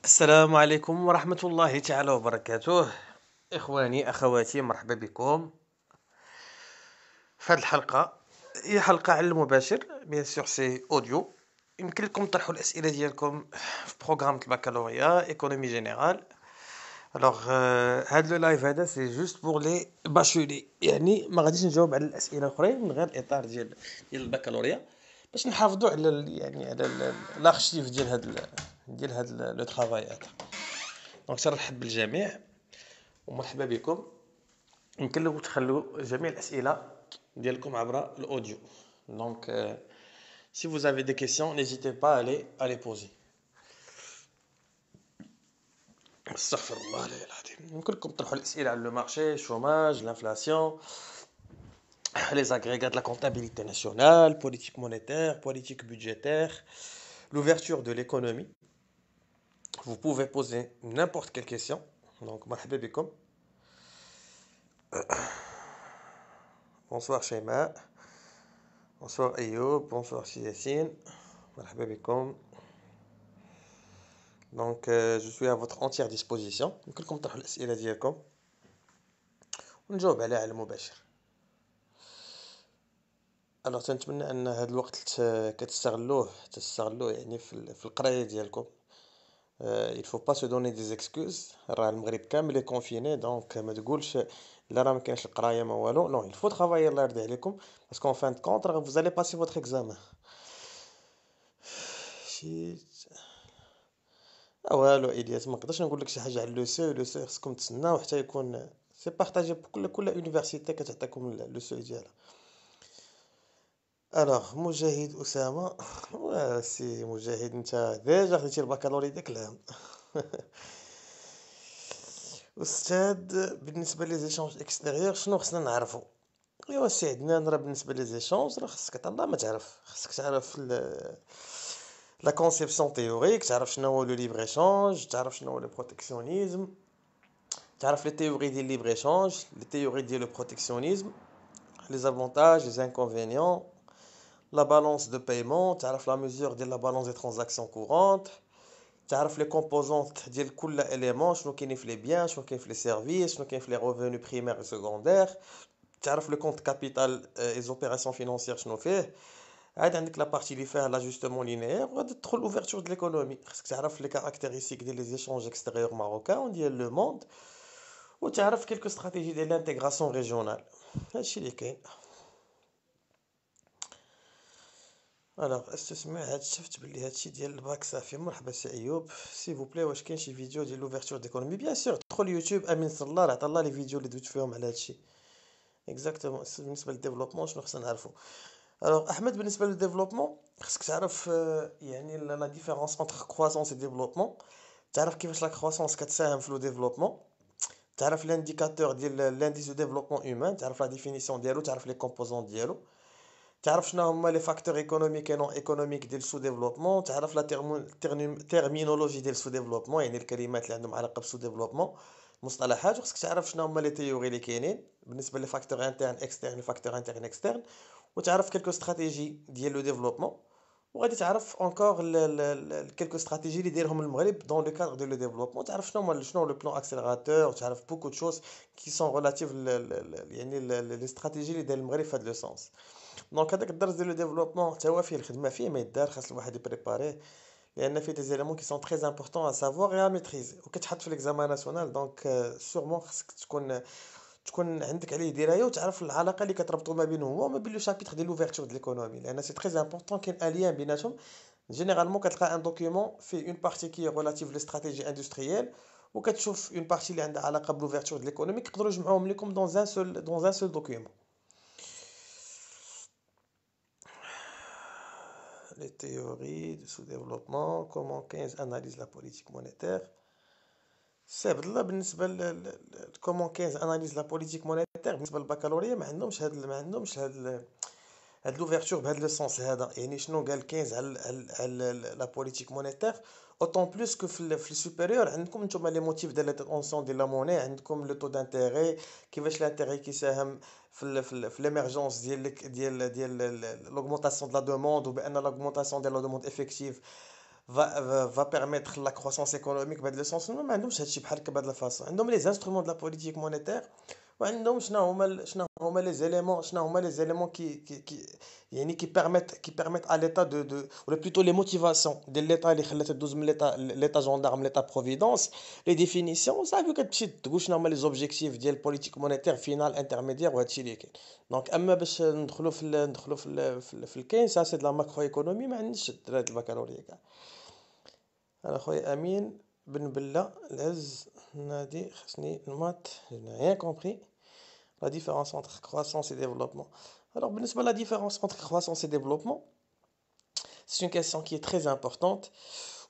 السلام عليكم ورحمة الله تعالى وبركاته. إخواني أخواتي، مرحبا بكم في هذه الحلقة. هي حلقة على المباشر، بيان سور سي أوديو. يمكن لكم تطرحوا الأسئلة ديالكم في بروغرام البكالوريا ايكونومي جينيرال. الوغ هاد لو لايف هذا سي جوست بور لي باشولي، يعني ما غاديش نجاوب على الأسئلة الأخرين من غير الإطار ديال البكالوريا، باش نحافظوا على يعني على الارشيف ديال هاد لو ترافاي هذا. دونك تنرحب بالجميع ومرحبا بكم. يمكن لكم تخلوا جميع الأسئلة ديالكم عبر الأوديو. Donc, si vous avez des questions, n'hésitez pas à les poser. استغفر الله العلي العظيم. يمكن لكم تطرحوا الأسئلة على لو مارشي، الشوماج، l'inflation, les agrégats de la comptabilité nationale, politique monétaire, politique budgétaire, l'ouverture de l'économie. Vous pouvez poser n'importe quelle question. Donc, مرحبا بكم. Bonsoir Shema. Bonsoir Ayoub. Bonsoir Yassine. مرحبا بكم. Donc, je suis à votre entière disposition. يمكن لكم تطرحوا الأسئلة ديالكم ونجاوب عليها على المباشر. الوغ تنتمنى ان هذا الوقت تستغلوه يعني في القرايه ديالكم. il faut pas se donner des excuses. راه المغرب كامل كونفيني، دونك ما تقولش لا راه ما كاينش القرايه ما والو. نو il faut travailler الله يرضي عليكم، باسكو en fin de compte vous allez passer votre examen. شي والو الياس، ما نقدرش نقول لك شي حاجه على لو سي خصكم تسناو حتى يكون سي بارطاجي بكل يونيفرسيتي كتعطيكم لو سي ديالها. الوغ مجاهد اسامه سي مجاهد، انت ديجا خديتي البكالوري داك العام. استاذ، بالنسبه لي زيشونج اكستيريور شنو خصنا نعرفو؟ ايوا سي عدنان، راه بالنسبه لي زيشونج راه خصك الله ما تعرف، خصك تعرف لا كونسيبسيون تيوريك، تعرف شنو هو لو ليبر ايشونج، تعرف شنو هو لو بروتيكسيونيزم، تعرف لي تيوري ديال ليبر ايشونج، لي تيوري ديال لو بروتيكسيونيزم، لي زافونتاج لي انكونفينيون، لا بالانس دو بايمون، تعرف لا ميزور ديال لا بالانس دي ترانزاكسيون كورونت، تعرف لي كومبوزونط ديال كل اليمون، شنو كاين في لي بيان، شنو كاين في لي سيرفيس، شنو كاين في لي ريفونو بريمير و سكوندير، تعرف لو كونت كابيتال اي زوبيراسيون فينونسيير شنو فيه. عاد عندك لا بارتي اللي فيها لاجوستمون لينيير، وغادي تدخل اوفرتور د ليكونومي. خصك تعرف لي كاركتيرستيك ديال لي زيشونج اكستيريور ماروكان وديال لو موند، وتعرف كيلكو استراتيجي ديال لانتيغراسيون ريجيونال. هادشي اللي كاين. الوغ استسمع، هاد شفت بلي هادشي ديال الباك صافي. مرحبا سي ايوب، سي فو بلاي واش كاين شي فيديو ديال لوفرتور ديكونومي؟ بيان سور، دخل يوتيوب امين صلار عطا الله لي فيديو اللي دويت فيهم على هادشي اكزاكتومون. بالنسبه للديفلوبمون شنو خصنا نعرفو؟ الوغ احمد، بالنسبه للديفلوبمون خصك تعرف يعني لا ديفيرونس انتر كرواسونس و ديفلوبمون، تعرف كيفاش لا كرواسونس كتساهم في لو ديفلوبمون، تعرف لانديكاتور ديال لانديس دو ديفلوبمون هيومان، تعرف لا ديفينيسيون ديالو، تعرف لي كومبوزون ديالو، تعرف شنو هما لي فاكتور ايكونوميك اي نون ايكونوميك ديال السو ديفلوبمون، تعرف لا تيرمينولوجي ديال السو ديفلوبمون، يعني الكلمات اللي عندهم علاقه بالسو ديفلوبمون، مصطلحات. وخصك تعرف شنو هما لي تيوري اللي كاينين بالنسبه لي فاكتور انترن اكسترن، لي فاكتور انترن اكسترن، وتعرف كيلكو استراتيجي ديال لو ديفلوبمون. وغادي تعرف اونكور كيلكو استراتيجي اللي دايرهم المغرب دون لو كادر دو لو ديفلوبمون، تعرف شنو لو بلان اكسيليراتور، وتعرف بوكو دو شوز كي سون ريلاتيف يعني لي استراتيجي اللي داير المغرب في هذا لو سونس. دونك هذاك الدرس ديال لو ديفلوبمون حتى هو فيه الخدمه، فيه ما يدار، خاص الواحد يبريباريه، لان فيه دي زيليمون كي سون تري امبورطون ا سافوار اي ا ميتريزي، وكتحط في ليكزامان ناسيونال. دونك سورمون خاصك تكون عندك عليه درايه، وتعرف العلاقه اللي كتربطوا ما بينه هو وما بين لو شابيتر ديال لوفرتور د ليكونومي، لان سي تري امبورطون كاين ان ليان بيناتهم. جينيرالمون كتلقى ان دوكيومون في اون بارتي كي ريلاتيف لي استراتيجي اندستريال، وكتشوف اون بارتي اللي عندها علاقه بلوفرتور د ليكونومي، يقدروا يجمعوهم لكم دون ان سول دوكيومون. Les théories du sous-développement, comment 15 analyse la politique monétaire. سي عبد الله، بالنسبه كومون 15 اناليز لا بوليتيك مونيتير، بالنسبه للبكالوريا ما عندهمش هاد لوفرتور بهاد لو سونس هذا. يعني شنو قال 15 على لا بوليتيك مونيتير؟ اوتون بلوس كو في السوبيريور عندكم نتوما لي موتيف ديال لا تونسيون ديال لا موني، عندكم لو تو دانتيغي، كيفاش لانتيغي كيساهم في ليميرجونس ديال لوغمونطاسيون د لا دوموند، وبان لاغمونطاسيون ديال لا دوموند افيكتيف va permettre la croissance économique بهذا le sens. ما عندهمش هادشي بحال هكا بهذه الفاصون. عندهم les instruments de la politique monétaire وعندهم شنو هما les éléments يعني qui permettent à l'état ou plutôt les motivations de l'état اللي خلات تدوز من l'état gendarme l'état providence les définitions صافي كتمشي تقول شنو هما les objectifs ديال politique monétaire final intermédiaire وهادشي اللي كاين. دونك اما باش ندخلوا في الكاين سا de la macroéconomie ما عنديش هاد البكالوريا كاع. انا خويا امين بن بله العز نادي خصني المات je n'ai rien compris la différence entre croissance et développement. Alors بالنسبه la différence entre croissance et développement c'est une question qui est très importante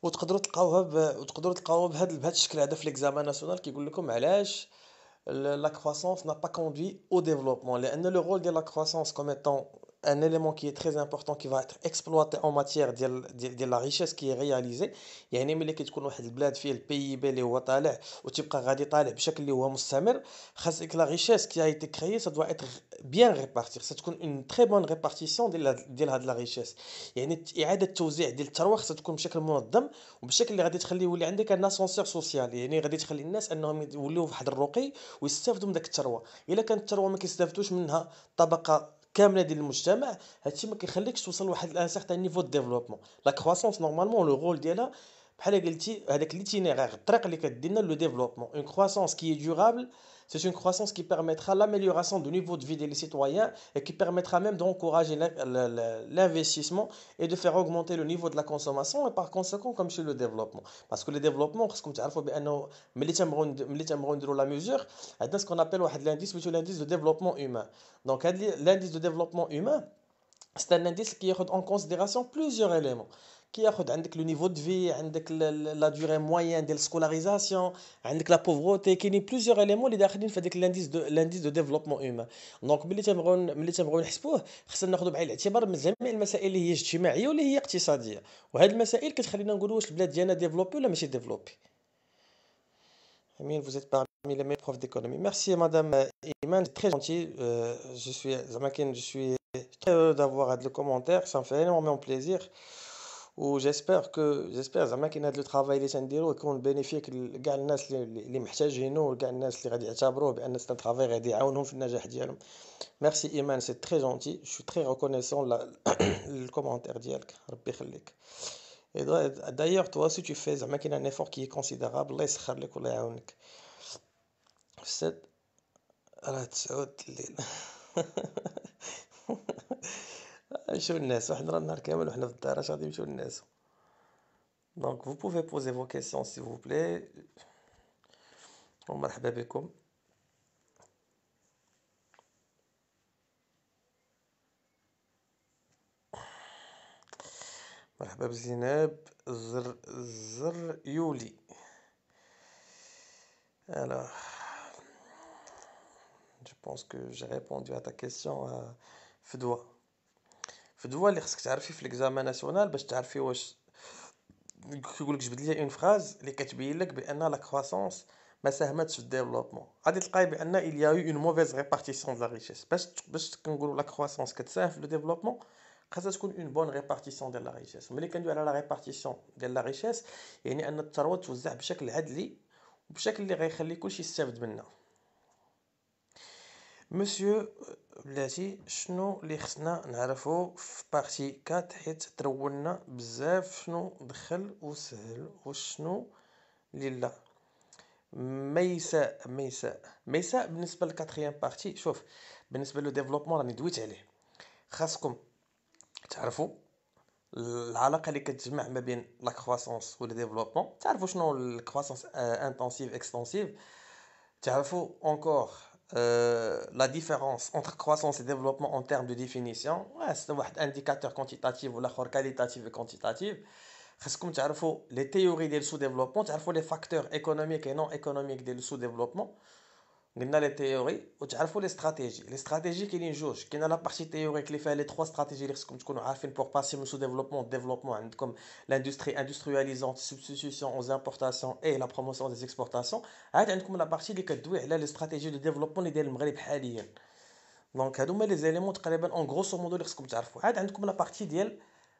وتقدروا تلقاوها بهذا الشكل هذا في l'examen national كيقول لكم علاش la croissance n'a pas conduit au développement. Le rôle de la croissance comme étant un élément qui est très important qui va être exploité en matière de la richesse qui est réalisée. يعني ملي كتكون واحد البلاد فيه البي بي اللي هو طالع وتبقى غادي طالع بشكل اللي هو مستمر خاصك la richesse qui a été créée ça doit être bien répartie. ça تكون une très bonne répartition ديال هاد la richesse. يعني اعاده التوزيع ديال الثروه خاصها تكون بشكل منظم وبشكل اللي غادي تخلي يولي عندك ان اسانسير سوسيال. يعني غادي تخلي الناس انهم يوليو فواحد الرقي ويستافدوا من داك الثروه. الا كانت الثروه ما كيستافدوش منها طبقه كامله ديال المجتمع هادشي ما كيخليكش توصل لواحد ان سيغتان نيفو دو ديفلوبمون. لا كرواسونس نورمالمون لو رول ديالها بحال قلتي هذاك ليتينيرير الطريق اللي كدينا لو ديفلوبمون. اون كرواسونس كي دورابل c'est une croissance qui permettra l'amélioration du niveau de vie des citoyens et qui permettra même d'encourager l'investissement et de faire augmenter le niveau de la consommation et par conséquent comme sur le développement. Parce que le développement خصكم تعرفوا بانه ملي تنبغيو نديروا لا ميزور عندنا ce qu'on appelle واحد l'indice سميتو l'indice de développement humain. Donc l'indice de développement humain c'est un indice qui prend en considération plusieurs éléments كياخد عندك لو نيفو دو في عندك لا دوري موين ديال سكولاريزاسيون عندك لا بوفروتي كاينين بليزيور اليمون اللي داخلين في هذاك لانديس دو ديفلوبمون هيومان. دونك ملي تنبغيو نحسبوه خصنا ناخذ بعين الاعتبار من جميع المسائل اللي هي اجتماعيه واللي هي اقتصاديه وهذه المسائل كتخلينا نقولوا واش البلاد ديالنا ديفلوبي ولا ماشي ديفلوبي. Amine, vous êtes parmi les meilleurs profs d'économie. Merci Madame Iman, c'est très gentil. Je suis très heureux d'avoir le commentaire, ça me fait énormément plaisir. j'espère زعما كاين هذا الترافاي اللي تنديرو يكون بينيفيك لكاع الناس اللي محتاجينه وكاع الناس اللي غادي يعتبروه بان سيت ترافاي غادي يعاونهم في النجاح ديالهم. ميرسي ايمان سي تري جونتي جو سوي تري ريكونيسون الكومونتير ديالك ربي يخليك. Et d'ailleurs toi aussi tu fais زعما كاين un effort qui est considérable الله يسخر لك والله يعاونك. راه تسعود الليل نمشيو الناس واحد النهار كامل وحنا في الدار اش غادي يمشيو الناس. Donc vous pouvez poser vos questions s'il vous plaît. ومرحبا بكم. مرحبا بزينب زر يولي. Alors je pense que j'ai répondu à ta question فدوى اللي خصك تعرفي في l'examen national باش تعرفي واش كيقول لك جبد لي اون فراز اللي كتبين لك بان لا كرواسونس ما ساهمتش في الديفلوبمون غادي تلقاي بان il y a eu une mauvaise répartition de la richesse. باش كنقولوا لا كرواسونس كتساهم في لو ديفلوبمون خاصها تكون اون بون ريبارتيسيون ديال لا ريشيس. ملي كندوي على لا ريبارتيسيون ديال لا ريشيس يعني ان الثروه توزع بشكل عدلي وبشكل اللي غيخلي كلشي يستافد منها. مسيو بلاتي شنو اللي خصنا نعرفو في بارتي 4 حيت ترولنا بزاف شنو دخل وسهل وشنو اللي لا. ميساء بالنسبه للكاتريام بارتي شوف بالنسبه لو ديفلوبمون راني دويت عليه. خاصكم تعرفوا العلاقه اللي كتجمع ما بين لا كرواسونس و لو ديفلوبمون. تعرفوا شنو الكرواسونس انتنسيف اكستنسيف. تعرفوا encore la différence entre croissance et développement en termes de définition. C'est un indicateur quantitatif ou l'autre qualitatif et quantitatif. خاصكم تعرفوا les théories ديال sous-développement تعرفوا les facteurs économiques et non économiques ديال sous-développement. قلنا لي تيوري وتعرفوا لي استراتيجي كاينين جوج. كاينه لا بارتي تيوريك اللي فيها لي 3 استراتيجي اللي خصكم تكونوا عارفين بور باسي من سو ديفلوبمون عندكم لاندستري اندسترياليزونت سبستيتيوشن aux importations et la promotion des exportations. عاد عندكم لا بارتي اللي كدوي على لي استراتيجي دو ديفلوبمون اللي داير المغرب حاليا. دونك هادو هما لي زيليمون تقريبا اون غروسو مودو اللي خصكم تعرفوا. عاد عندكم لا بارتي ديال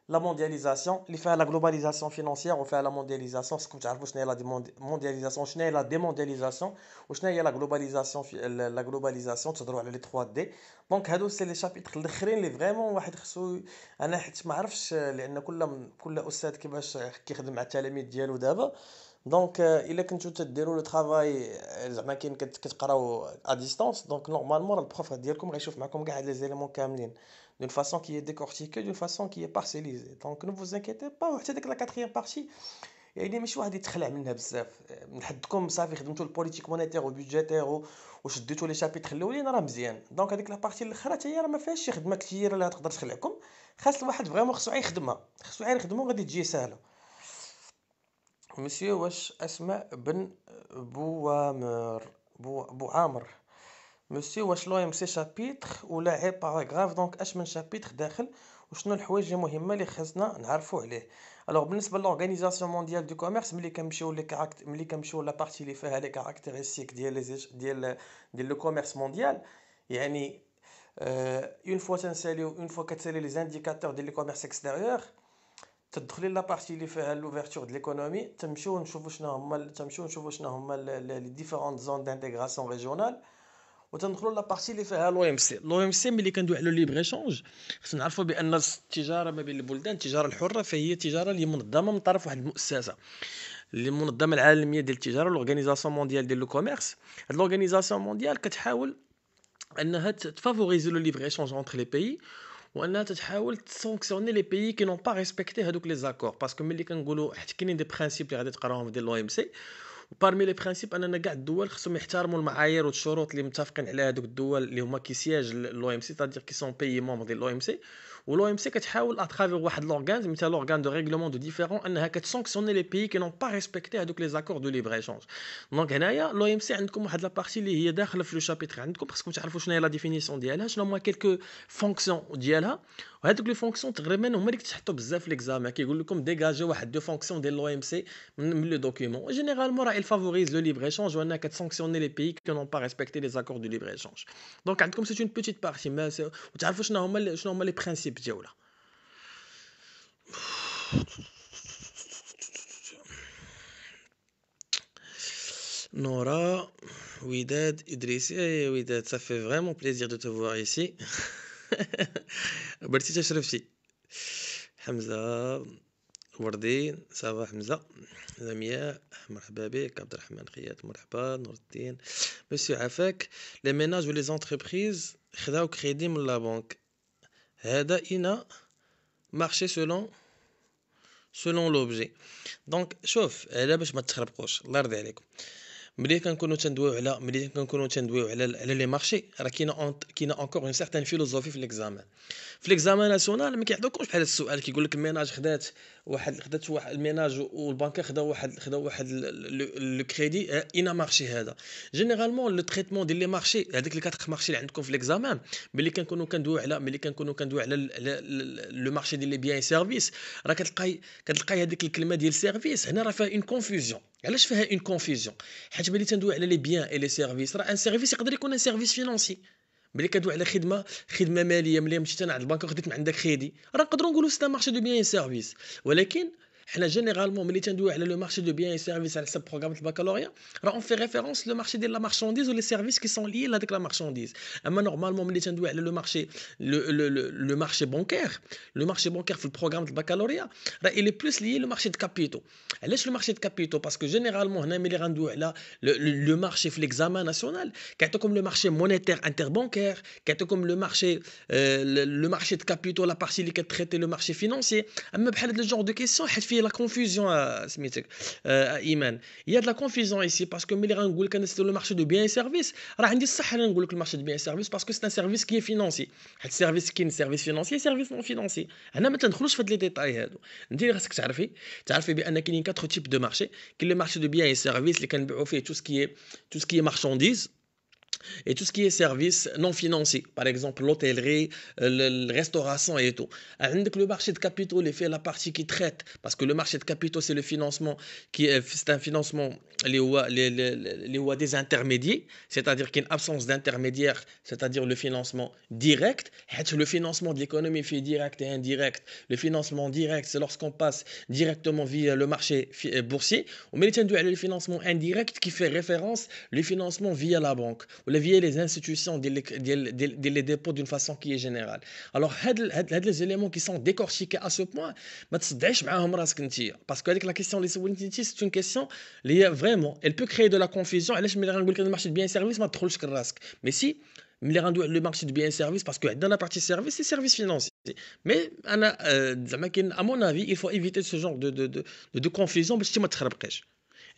لا موندياليزاسيون اللي فيها لا جلوباليزاسيون فينانسيير وفيها لا موندياليزاسيون. خصكم تعرفوا شنو هي لا موندياليزاسيون، شنو هي لا ديموندياليزاسيون، وشنو هي لا جلوباليزاسيون. في لا جلوباليزاسيون تهضروا على لي 3 دي. دونك هادو سي لي شابيتر الاخرين اللي فريمون واحد خصو. انا حيت ما عرفش لان كل استاذ كيفاش كيخدم مع التلاميذ ديالو دابا. دونك الا كنتو تديروا لو ترافاي زعما كاين كتقراو ا ديستانس، دونك نورمالمون البروف ديالكم غيشوف معكم كاع هاد لي زيليمون كاملين d'une façon qui est décortiquée, d'une façon qui est parcellisée. Donc ne vous inquiétez pas. وحتى ديك لا كاتريام بارتي يعني ماشي واحد يتخلع منها بزاف. من حدكم صافي خدمتوا البوليتيك مونيتير وبيدجيتير وشديتوا لي شابيتر الاولين راه مزيان. دونك هذيك لا بارتي الاخرى حتى هي راه ما فيهاش شي خدمه كثيره اللي تقدر تخلعكم. خاص الواحد فريمون خصو غير يخدمها، خصو غير يخدمو غادي تجي ساهله. مسيو واش اسماء بن بوامر بو عامر. مسيو واش لو ام سي شابيتر ولا عيب باراغراف؟ دونك اش من شابيتر داخل وشنو الحوايج المهمه اللي خاصنا نعرفوا عليه؟ الوغ بالنسبه لورغانيزاسيون مونديال دو كوميرس، ملي كنمشيو لا بارتي اللي فيها لي كاركتيرستيك ديال لو كوميرس مونديال، يعني اون فوا تنساليو اون فوا كتسالي لي زانديكاتور ديال لي كوميرس اكستيريور، تدخلي لا بارتي اللي فيها لوفرتور د ليكونومي، تمشيو نشوفوا شنو هما لي ديفيرونت زون دانتيغراسيون ريجيونال، وتندخلوا لا بارتي اللي فيها لو ام سي. لو ام سي ملي كندوي على ليبر ايشونج خصنا نعرفوا بان التجاره ما بين البلدان، التجاره الحره، فهي التجاره اللي منظمه من طرف واحد المؤسسه اللي المنظمه العالميه ديال التجاره، لورغانيزاسيون مونديال ديال لو كوميرس. هاد لورغانيزاسيون مونديال كتحاول انها تفافوريزي لو ليبر ايشونج اونتر لي بيي، وانها تحاول تسانكسيوني لي بيي كي نون با ريسبكتي هذوك لي زاكور. باسكو ملي كنقولوا حيت كاينين دي برينسيپ اللي غادي تقراوهم ديال لو ام سي، وبارمي لي برينسيپ اننا كاع الدول خصهم يحترموا المعايير والشروط اللي متفقين عليها هذوك الدول اللي هما كيسياج لو ام سي، تادير كي سون بيي مونبر ديال لو ام سي. ولو ام سي كتحاول اترافير واحد لورغان مثل لورغان دو ريغلومون دو ديفيرون انها كتسانكسيوني لي بيي كي نون با ريسبكتي هذوك لي زاكور دو ليبر ايشونج. دونك هنايا لو ام سي عندكم واحد لا بارتي اللي هي داخله في لو شابيتر عندكم، خصكم تعرفوا شنو هي لا ديفينيسيون ديالها، شنو هما كيلكو فونكسيون ديالها. وهذوك لي فونكسيون تقريبا هما اللي كتحطوا بزاف في ليكزامان، كيقول لكم ديجاجي واحد دو فونكسيون ديال لو ام سي من لو دوكيومون. جينيرالمون راه il favorise لو ليبر ايشونج وانها كتسانكسيوني لي بيي كي نون با ريسبكتي لي زاكور دو ليبر ايشونج. دونك عندكم سيت اون بيتيت بارتي ما وتعرفوا شنو هما لي برينسيپ ديالها. Nora, Widad, Idrissi, Widad, ça fait vraiment plaisir de te voir ici. برتي تشرفتي. حمزة وردين، صباح حمزة. لمياء مرحبا بك. عبد الرحمن خيات مرحبا. نور الدين مسيو عافاك. لي ميناج ولي زونتربريز خداو كريدي من لا بنك، هذا إنا مارشي سولون لوبجي. دونك شوف على باش ما تخربقوش الله يرضي عليكم، ملي كنكونوا تندويو على لي مارشي راه كاينه اونكور اون سيغتان فيلوزوفي في ليكزامان ناسيونال. ما كيعطوكمش بحال السؤال كيقول لك الميناج خدات واحد الميناج والبنكه خداو واحد لو كريدي اين مارشي. هذا جينيرالمون لو تريتمون ديال لي مارشي، هذيك لي كاتخ مارشي اللي عندكم في ليكزامان، ملي كنكونوا كندويو على لو مارشي ديال لي بيان سيرفيس، راه كتلقاي هذيك الكلمه ديال سيرفيس هنا راه فيها اون كونفوزيون. علاش فيها اون كونفوزيون؟ حيت ملي تندوي على لي بيان اي لي سيرفيس، راه ان سيرفيس يقدر يكون ان سيرفيس فينانسي. ملي كدوي على خدمه ماليه، ملي مشيت انا عند البنك وخديت من عندك كريدي، راه نقدروا نقولوا سي مارشي دو بيان سيرفيس. ولكن حنا جينيرالمون ملي تندوي على لو مارشي دو بيان سيرفيس على حسب بروغرام البكالوريا، راه اون في ريفيرونس لو مارشي ديال لا مارشانديز ولي سيرفيس كي سون ليي لهاديك لا مارشانديز. اما نورمالمون ملي تندوي على لو مارشي بونكير، لو مارشي بونكير في البروغرام البكالوريا راه الي بلوس ليي لو مارشي دو كابيتو. علاش لو مارشي دو كابيتو؟ باسكو جينيرالمون هنا ملي غندوي على لو مارشي في ليكزامان ناسيونال كيعطيكم لو مارشي مونيتير انتر بانكير، كيعطيكم لو مارشي دو كابيتو لا بارتي اللي كتريتي لو مارشي فينانسي. اما بحال هاد لو جونغ دو كيسيون حيت فيه لا كونفوزيون سميتك ايمان، يا د لا كونفوزيون ايسي. باسكو ملي غنقول لك انا سي لو مارشي دو بيان سيرفيس، راه عندي الصح انا نقول لك المارشي دو بيان سيرفيس باسكو سي ان سيرفيس كي فينانسي. حيت سيرفيس كاين سيرفيس فينانسي سيرفيس نون فينانسي. هنا ما تندخلوش في هاد لي ديتاي هادو. انت اللي خاصك تعرفي بان كاينين 4 تيب دو مارشي. كاين لو مارشي دو بيان سيرفيس اللي كنبيعوا فيه تو سكي مارشانديز، et tout ce qui est services non financiers, par exemple l'hôtellerie, la restauration et tout. عندك le marché de capitaux, il fait la partie qui traite, parce que le marché de capitaux, c'est le financement c'est un financement des intermédiaires, c'est-à-dire qu'il y a une absence d'intermédiaire, c'est-à-dire le financement direct. Le financement de l'économie fait direct et indirect. Le financement direct, c'est lorsqu'on passe directement via le marché boursier. Mais le financement indirect qui fait référence le financement via la banque ou via les institutions des dépôts d'une façon qui est générale. Alors, les éléments qui sont décortiqués à ce point, parce que la question c'est une question vraiment, elle peut créer de la confusion. Le marché de biens et services, mais si le marché de biens et services, parce que dans la partie service, c'est services financiers. Mais à mon avis, il faut éviter ce genre de confusion.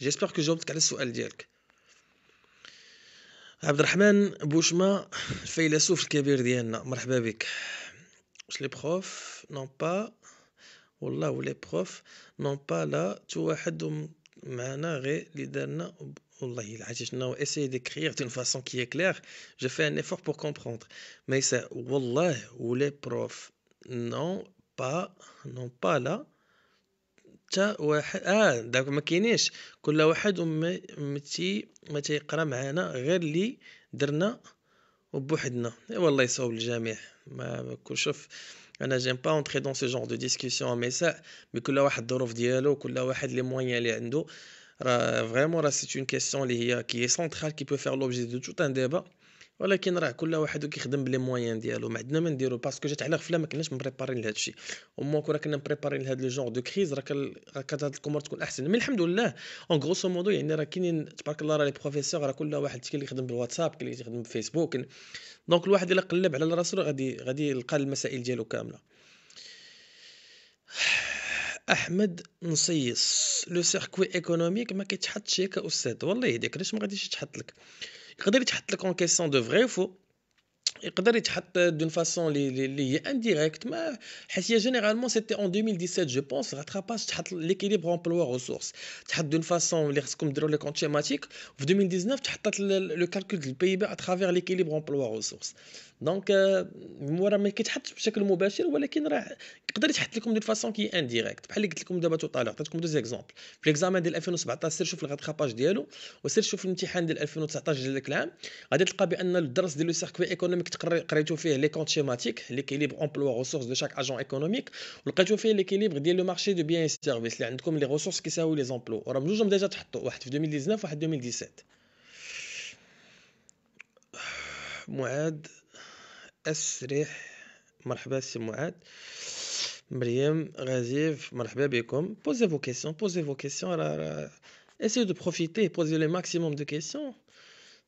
J'espère que j'ai obtenu le سؤال ديالك. عبد الرحمن بوشما الفيلسوف الكبير ديالنا مرحبا بك. واش لي بروف نون با والله ولي بروف نون با لا تو واحد معنا غير اللي دارنا والله الا عرفتي شنو essayer d'écrire d'une façon qui est claire, je fais un effort pour comprendre mais ça والله ولي بروف non pas là حتى واحد داك ما كاينينش كل واحد ما تيقرا معانا غير اللي درنا وبوحدنا. والله يصوب الجميع. ما كل شوف انا جيم با اونتري دون سو جونغ دو ديسكوسيون مساء مي كل واحد الظروف ديالو كل واحد لي مويان اللي عنده راه فريمون راه سي اون كيسيون اللي هي كي سونطرال كي بو فير لوبجي دو توت ان ديبا ولكن راه كل واحد كيخدم بلي مويان ديالو ما عندنا ما نديرو باسكو جات على غفله ما كناش مبريبارين لهذا الشيء ومون كنا مبريبارين لهذا لو جونغ دو كريز راه كانت هاد الامور تكون احسن مي الحمد لله اون غروسو مودو يعني راه كاينين تبارك الله راه لي بروفيسور راه كل واحد كاين اللي يخدم بالواتساب كاين اللي يخدم بفيسبوك دونك الواحد الا قلب على راسو غادي يلقى المسائل ديالو كامله. احمد نصيص لو سيركوي ايكونوميك ما كيتحطش هكا استاذ والله يهديك علاش ما غاديش يتحط لك يقدر يتحط لك اون كيسيون دو فري فو يقدر يتحط دون فاسون اللي هي انديريكت ما حيت هي جينيرالمون سيتي اون 2017 جو بونس راتراباج تحط ليكيليبر امبلوا ريسورس تحط دون فاسون اللي خصكم ديروا لي كونت شيماتيك في 2019 تحطت لو كالكول ديال البي بي اترافير ليكيليبر امبلوا ريسورس دونك راه ما كيتحطش بشكل مباشر ولكن راه يقدر يتحط لكم دون فاسون كي انديريكت بحال اللي قلت لكم دابا تو طالع عطيتكم دو زيكزامبل في ليكزامان ديال 2017 سير شوف الغاتراباج ديالو وسير شوف الامتحان ديال 2019 ديال داك العام غادي تلقى بان الدرس ديال لو سيركوي ايكونوميك قريتو فيه لي كونت شيماتيك ليكيليبر امبلوا ريسورس دو شاك اجون ايكونوميك ولقيتو فيه ليكيليبر ديال لو مارشي دو بيان سيرفيس اللي عندكم لي ريسورس كيساوي لي زامبلو راه بجوجهم ديجا تحطوا واحد في 2019 واحد 2017. معاذ السريح مرحبا سي معاذ مريم غازيف مرحبا بكم posez vos questions essayez de profiter posez le maximum de questions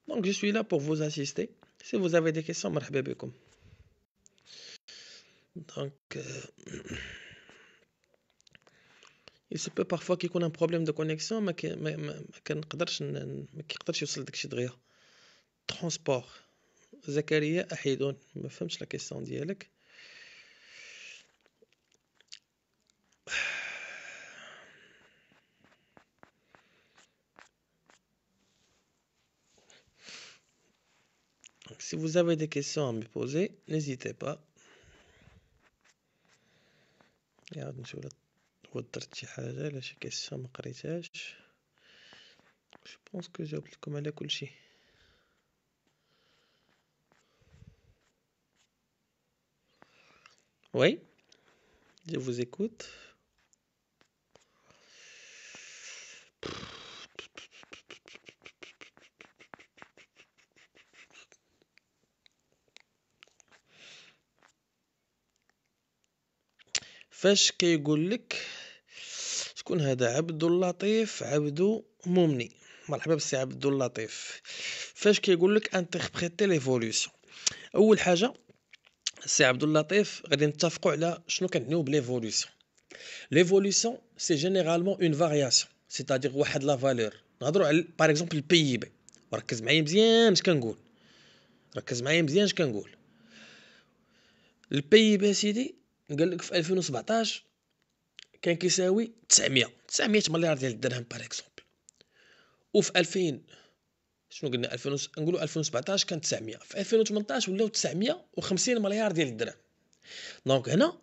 donc je suis là pour vous assister si vous avez des questions مرحبا بكم donc il se peut parfois qu'il y ait un problème de connexion ما كنقدرش ما كيقدرش يوصل داكشي دغيا transport زكريا احيدون ما فهمتش لا كيسيون ديالك. Si vous avez des questions à me poser, n'hésitez pas. يعاود نشوف درت شي حاجه لا شي كيسيون ما قريتهاش. Je pense que جاوبت لكم على كل شيء. Oui, je vous écoute. فاش كيقول لك شكون هذا عبد اللطيف عبدو مومني مرحبا بالسي عبد اللطيف فاش كيقول لك انتربريتي ليفولوشن اول حاجه السي عبد اللطيف غادي نتفقوا على شنو كنعنيو بليفولوشن. ليفولوشن سي جينيرالمون اون فارياسيون سيتادير واحد لا فالور نهضروا على باغ اكزومبل البي اي بي وركز معايا مزيان اش كنقول البي اي بي سيدي قال لك في 2017 كان كيساوي 900 مليار ديال الدرهم باغ اكزومبل وفي شنو قلنا نقولوا 2017 كان 900، في 2018 ولاو 950 مليار ديال الدرهم. دونك هنا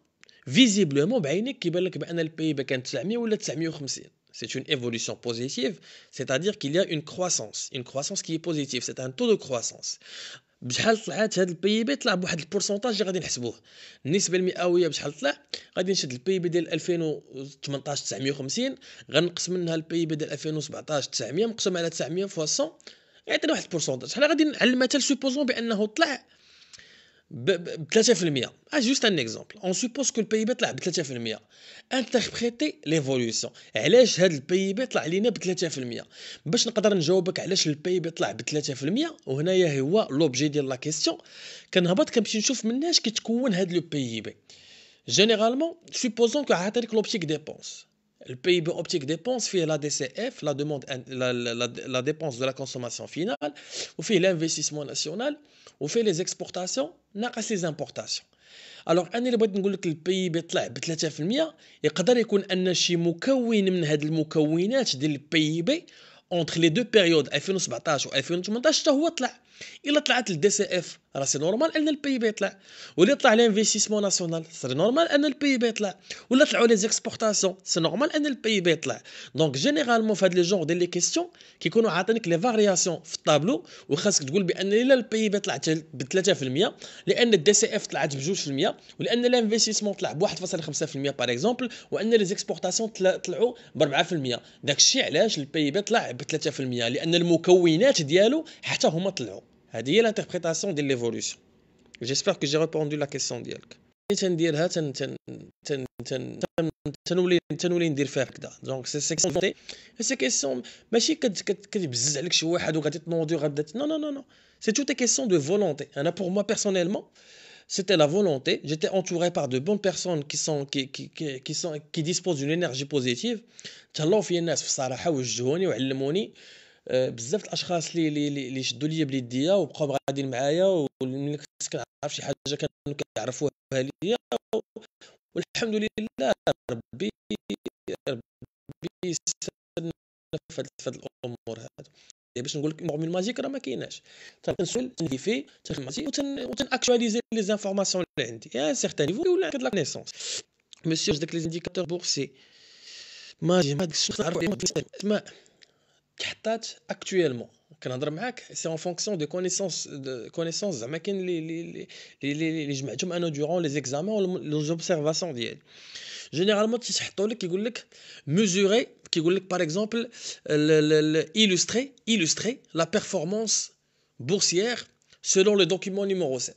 فيزيبلومون بعينك كيبان لك بان البي بي كان 900 ولا 950. C'est une évolution positive, c'est-à-dire qu'il y a une croissance qui est positive, c'est un taux de croissance. بشحال طلعت هذا البي بي طلع بواحد البورسونتاج اللي غادي نحسبوه، النسبه المئويه بشحال طلع. غادي نشد البي بي ديال 2018 950 غنقسم منها البي بي ديال 2017 900 مقسوم على 900 فوا 100 يعطينا واحد البورسونتاج. حنا غادي على المثال سوبوزون بانه طلع ب 3%. جوست ان اكزومبل، اون سوبوز كو البي بي طلع ب 3%. انتربريتي ليفوليوشن، علاش هذا البي بي طلع لينا ب 3%؟ باش نقدر نجاوبك علاش البي بي طلع ب 3%، وهنايا هو لوبجي ديال لا كيسيون. كنهبط كنمشي نشوف مناش كيتكون هذا لو بي بي. جينيرالمون سوبوزون كو عطيتك لوبتيك ديبونس، البي بي اوبتيك ديبونس فيه لا دي سي اف، لا دوموند لا ديبونس دو لا كونسوماسيون فينال، وفيه لانفستيسمون ناسيونال، وفيه لي زيكسبورتاسيون ناقص لي زامبورتاسيون. الوغ انا اللي بغيت نقول لك البي بي طلع ب 3%، يقدر يكون ان شي مكون من هاد المكونات ديال البي بي اونتر لي دو بيريود 2017 و 2018 حتى هو طلع. الا طلعت الدي سي اف راه سي نورمال ان البي بي يطلع، ولا طلع لانفستيسمون ناسيونال سي نورمال ان البي بي يطلع، ولا طلعوا لي زيكسبورتاسيون سي نورمال ان البي بي يطلع. دونك جينيرالمون في هاد لي جونغ ديال لي كيسيون كيكونوا عاطينك لي فارياسيون في الطابلو، وخاصك تقول بان الا البي بي طلع ب 3% لان الدي سي اف طلعت ب 2%، ولان الانفستيسمون طلع ب 1.5% باغ اكزومبل، وان لي زيكسبورتاسيون طلعوا ب 4%. داكشي علاش البي بي طلع ب 3%، لان المكونات ديالو حتى هما طلعوا. هذه هي لانتربريتاسيون ديال ليفولوشن. جيسبر كو جي ريبوندو لا كيسيون ديالك. تنديرها تنولي ندير فيها هكذا. دونك سي كيسيون ماشي كتبزز عليك شي واحد وغادي تنوضي وغادا نو نو نو نو، سي توت كيسيون دو فولونتي. انا بور موا بيرسونيلمون c'était la volonté. J'étais entouré par de bonnes personnes qui disposent d'une énergie positive. تهلاو فيا الناس في الصراحه وجهوني وعلموني بزاف الاشخاص اللي شدوا ليا بليديا وبقاو غاديين معايا، وملي كنت كنعرف شي حاجه كانوا كيعرفوها ليا، والحمد لله ربي سن في هاد الامور هادو. باش نقول لك فورمول ماجيك راه ما كايناش. تنسول تنديفي اكtualiser لي زانفورماسيون اللي عندي يا سيغتان نيفو ولا كد لا كونيسونس. مسيو داك لي انديكاتور بورسي ما داك الشيء نعرف حطات اكtuellement كنهضر معاك سي اون فونكسيون دو كونيسونس زعما كاين اللي جمعتهم انا دورون لي زيكزامان ولا لي اوبسيرفاسيون ديالي. جينيرالمون تيحطوا لك كيقول لك mesurer كيقول لك باغ اكزومبل illustrer la performance boursière selon le document numéro 7.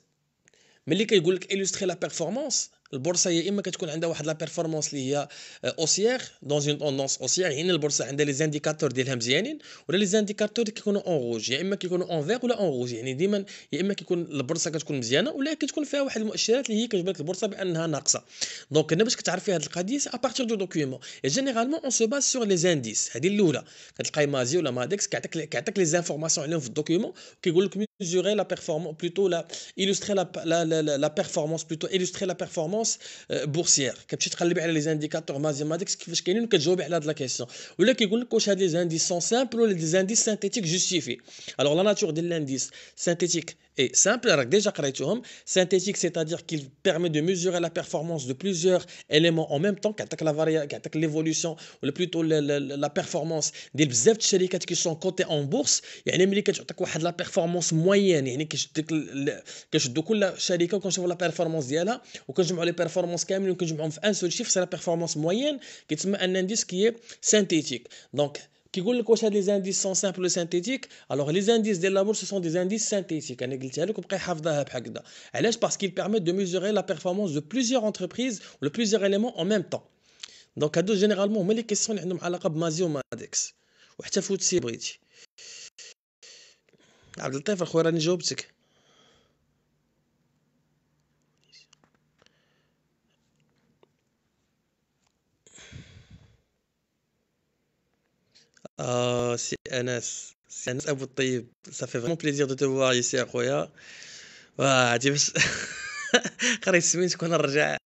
ملي كيقول لك illustrer la performance، البورصه يا اما كتكون عندها واحد لا بيرفورمانس اللي هي اوسيير دون اون طوندونس اوسيير، يعني البورصه عندها لي زانديكاتور ديالها مزيانين، ولا لي زانديكاتور كيكونوا اون روج، يا اما كيكونوا اون فيغ ولا اون روج. يعني ديما يا اما كيكون البورصه كتكون مزيانه ولا كتكون فيها واحد المؤشرات اللي هي كتبان لك البورصه بانها ناقصه. دونك هنا باش كتعرفي هذه القضيه سي ابارتير دو دوكيومون. جينيرالمون اون سو باز سور لي زانديس. هذه الاولى كتلقاي مازي ولا مادكس كيعطيك لي زانفورماسيون عليهم في الدوكيومون، كيقول لك mesurer la performance plutôt illustrer la performance plutôt illustrer la performance boursière. كتمشي تقلبي على لي زانديكاتور مازيماتيكس كيفاش كاينين وكتجاوبي على هاد لا كيسيون، ولا كيقول لك واش هاد لي زانديس سون سامبل ولا دي زانديس سانتيتيك جوستيفي. الوغ لا ناتور ديال لانديس سانتيتيك et simple, راك ديجا قريتوهم. synthétique c'est-à-dire qu'il permet de mesurer la performance de plusieurs éléments en même temps، كيعطيك كيعطيك l'évolution ولا plutôt la performance ديال بزاف د الشركات qui sont cotées en bourse. يعني ملي كتعطيك واحد لا performance moyenne، يعني كنشدوا كل شركه وكنشوفوا لا performance ديالها وكنجمعوا لي performance كاملين وكنجمعهم في ان سول شيفر، سي لا performance moyenne كيتسمى ان انديس كي synthétique. دونك كيقول لك واش هاد لي زانديس سون سامبل ولا سانتيتيك. الوغ لي زانديس ديال لا بورس سون دي زانديس سانتيتيك. انا قلتها لك وبقاي حافظاها بحال هكذا. علاش؟ باسكو il permet de mesurer la performance de plusieurs entreprises ou de plusieurs éléments en même temps. دونك هادو جينيرالمون هما لي كيسيون اللي عندهم علاقه بمازي ومادكس وحتى فوتسي بغيتي. عبد اللطيف اخويا راني جاوبتك. سي انس ابو الطيب، ça fait vraiment plaisir de te voir ici اخويا. عرفتي باش قريت سميت كون نرجع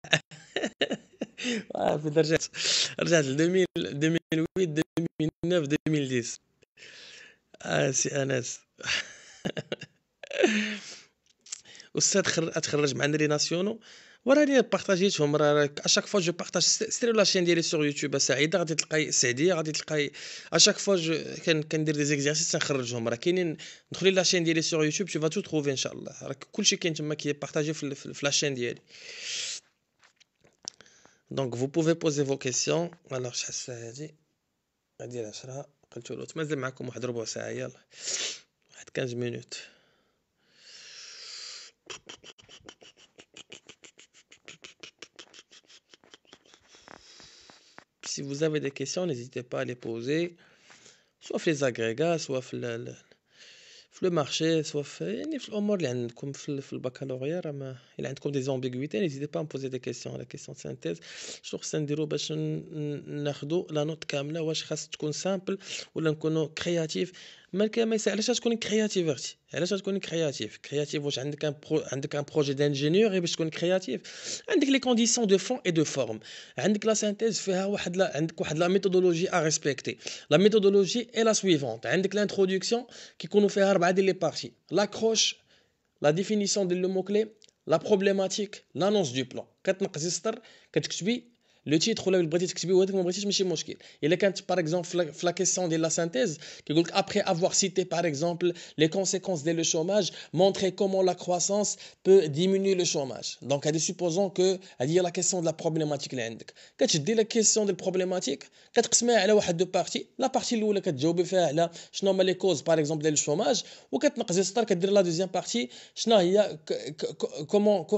في رجعت ل 2008 2009 2010. سي انس. استاذ اتخرج معنا لي ناسيونو وراني بارطاجيتهم، راه اشاك فوا جو بارطاج. سيروا لاشين ديالي سور يوتيوب سعيده، غادي تلقاي سعديه، غادي تلقاي اشاك فوا كندير دي زيكزارسيس تنخرجهم، راه كاينين. دخلي لاشين ديالي سور يوتيوب تو فا تو تروفي ان شاء الله، راه كلشي كاين تما كي بارطاجي في لاشين ديالي. دونك vous pouvez poser vos questions. alors شحال الساعه هادي 10 قلتو له مازال معكم واحد ربع ساعه، يلا واحد 15 مينوت. Si vous avez des questions, n'hésitez pas à les poser, soit في les agrégats, soit في le marché, soit يعني في الأمور اللي عندكم في البكالوريا. راه ما إلا عندكم des ambiguïtés, n'hésitez pas à me poser des questions. la question de synthèse شنو خصنا نديرو باش ناخدو لا نوت كاملة؟ واش خاص تكون سامبل ولا نكونو كرياتيف؟ ما علاش تكوني كرياتيف اختي؟ علاش تكوني كرياتيف واش عندك ان بروجي دانجينيور غير باش تكون كرياتيف؟ عندك لي كونديسيون دو فون اي دو فورم. عندك لا سينتيز فيها عندك واحد لا ميثودولوجي ا ريسبكتي. لا ميثودولوجي اي لا سويفونت. عندك لانتروداكسيون كيكونوا فيها 4 ديال لي بارتي: لاكروش، لا ديفينيسيون ديال لو مو كلي، لا بروبليماتيك، لانونس دو بلان. كتنقصي سطر كتكتبي لو تيتر، ولا بغيتي تكتبي وهذاك ما بغيتيش ماشي مشكل. الا كانت باغ اكزومبل في لا كيسيون ديال لا سينتيز كيقول لك ابري افوار سيتي باغ اكزومبل لي كونسيكونس ديال لو شوماج مونطري كومون لا كرواسونس بو ديمينوي لو شوماج. دونك هادي سوبوزون كو هادي هي لا كيسيون ديال لا بروبليماتيك اللي عندك. كتشدي لا كيسيون ديال البروبليماتيك كتقسميها على واحد دو بارتي. لا بارتي الاولى كتجاوبي فيها على شنو هما لي كوز باغ اكزومبل ديال الشوماج، وكتنقصي سطر كدير لا دوزيام بارتي شنو هي